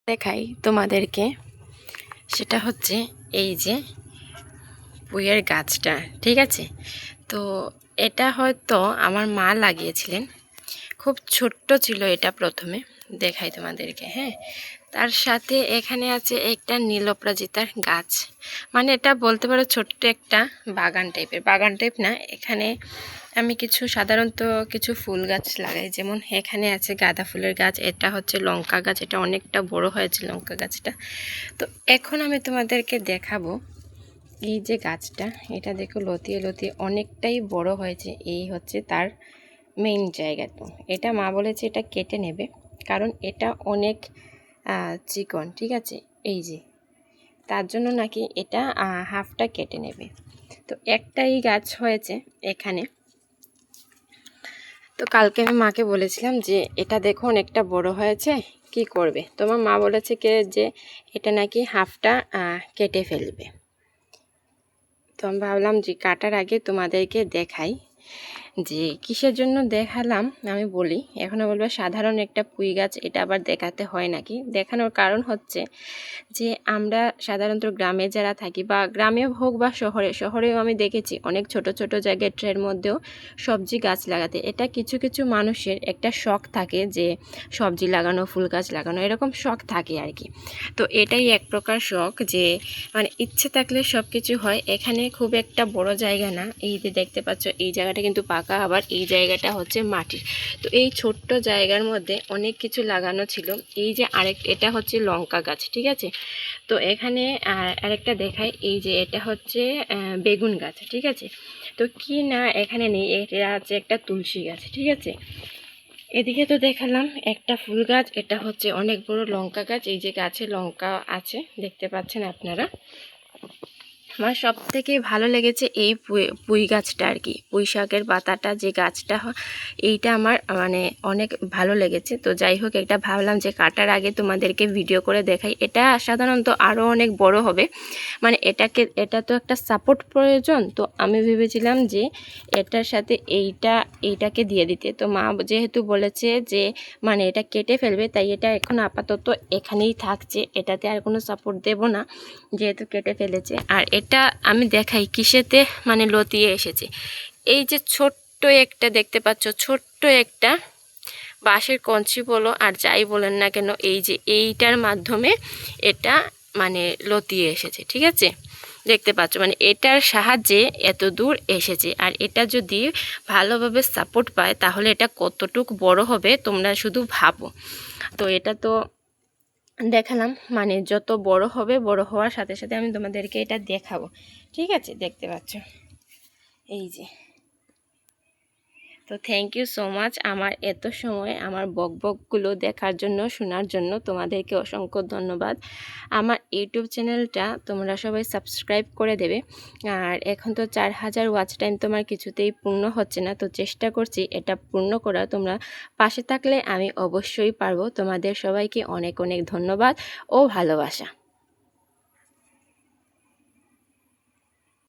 দেখাই তোমাদেরকে, সেটা হচ্ছে এই যে পুঁইয়ের গাছটা। ঠিক আছে, তো এটা হয়তো আমার মা লাগিয়েছিলেন, খুব ছোট্ট ছিল এটা। প্রথমে দেখাই তোমাদেরকে। হ্যাঁ, তার সাথে এখানে আছে একটা নীলপরাজিতার গাছ, মানে এটা বলতে পারো ছোট্ট একটা বাগান টাইপের। বাগান টাইপ না, এখানে আমি সাধারণত কিছু ফুল গাছ লাগাই। যেমন এখানে আছে গাঁদা ফুলের গাছ, এটা হচ্ছে লঙ্কা গাছ, এটা অনেকটা বড় হয়েছে লঙ্কা গাছটা। তো এখন আমি তোমাদেরকে দেখাবো এই যে গাছটা, এটা দেখো লতিয়ে লতিয়ে অনেকটাই বড় হয়েছে। এই হচ্ছে তার মেইন জায়গা। তো এটা মা বলেছে এটা কেটে নেবে, কারণ এটা অনেক চিকন। ঠিক আছে, এই যে তার জন্য নাকি এটা হাফটা কেটে নেবে। তো একটাই গাছ হয়েছে এখানে। তো কালকে আমি মাকে বলেছিলাম যে এটা দেখো অনেকটা বড় হয়েছে, কি করবে? তোমার মা বলেছে যে এটা নাকি হাফটা কেটে ফেলবে। তো আমি ভাবলাম যে কাটার আগে তোমাদেরকে দেখাই। যে কিসের জন্য দেখালাম আমি বলি, এখনও বলবে সাধারণ একটা পুঁই গাছ, এটা আবার দেখাতে হয় নাকি। দেখানোর কারণ হচ্ছে যে আমরা সাধারণত গ্রামে যারা থাকি, বা গ্রামে হোক বা শহরেও আমি দেখেছি অনেক ছোট ছোট জায়গায় ট্রের মধ্যেও সবজি গাছ লাগাতে। এটা কিছু কিছু মানুষের একটা শখ থাকে যে সবজি লাগানো, ফুল গাছ লাগানো, এরকম শখ থাকে আর কি। তো এটাই এক প্রকার শখ, যে মানে ইচ্ছে থাকলে সব কিছু হয়। এখানে খুব একটা বড় জায়গা না, এই যে দেখতে পাচ্ছ এই জায়গাটা কিন্তু পাকা, আবার এই জায়গাটা হচ্ছে মাটির। তো এই ছোট্ট জায়গার মধ্যে অনেক কিছু লাগানো ছিল। এই যে এটা হচ্ছে লঙ্কা গাছ। ঠিক আছে, তো এখানে আরেকটা দেখাই, এই যে এটা হচ্ছে বেগুন গাছ। ঠিক আছে, তো কি না এখানে নেই, এটা আছে একটা তুলসী গাছ। ঠিক আছে, এদিকে তো দেখালাম একটা ফুল গাছ, এটা হচ্ছে অনেক বড় লঙ্কা গাছ। এই যে গাছে লঙ্কা আছে, দেখতে পাচ্ছেন আপনারা। আমার সব থেকে ভালো লেগেছে এই পুঁই গাছটা আর কি, পুঁই শাকের পাতাটা যে গাছটা এইটা আমার মানে অনেক ভালো লেগেছে। তো যাই হোক, এটা ভাবলাম যে কাটার আগে তোমাদেরকে ভিডিও করে দেখাই। এটা সাধারণত আরও অনেক বড় হবে, মানে এটা তো একটা সাপোর্ট প্রয়োজন। তো আমি ভেবেছিলাম যে এটার সাথে এইটাকে দিয়ে দিতে। তো মা যেহেতু বলেছে যে মানে এটা কেটে ফেলবে, তাই এটা এখন আপাতত এখানেই থাকছে, এটাতে আর কোনো সাপোর্ট দেব না যেহেতু কেটে ফেলেছে। আর এটা আমি দেখাই কিসেতে মানে লতিয়ে এসেছে। এই যে ছোট্ট একটা দেখতে পাচ্ছ, ছোট্ট একটা বাঁশের কঞ্চি বলো আর যাই বলেন না কেন, এই যে এইটার মাধ্যমে এটা মানে লতিয়ে এসেছে। ঠিক আছে, দেখতে পাচ্ছ মানে এটার সাহায্যে এত দূর এসেছে। আর এটা যদি ভালোভাবে সাপোর্ট পায় তাহলে এটা কতটুকু বড় হবে তোমরা শুধু ভাবো। তো এটা তো দেখালাম, মানে যত বড় হবে, বড় হওয়ার সাথে সাথে আমি তোমাদেরকে এটা দেখাবো। ঠিক আছে, দেখতে পাচ্ছ এই যে। তো থ্যাংক ইউ সো মাচ আমার এত সময় আমার বকবকগুলো দেখার জন্য, শোনার জন্য তোমাদেরকে অসংখ্য ধন্যবাদ। আমার ইউটিউব চ্যানেলটা তোমরা সবাই সাবস্ক্রাইব করে দেবে। আর এখন তো 4000 ওয়াচ টাইম তোমার কিছুতেই পূর্ণ হচ্ছে না, তো চেষ্টা করছি এটা পূর্ণ করা। তোমরা পাশে থাকলে আমি অবশ্যই পারবো। তোমাদের সবাইকে অনেক অনেক ধন্যবাদ ও ভালোবাসা।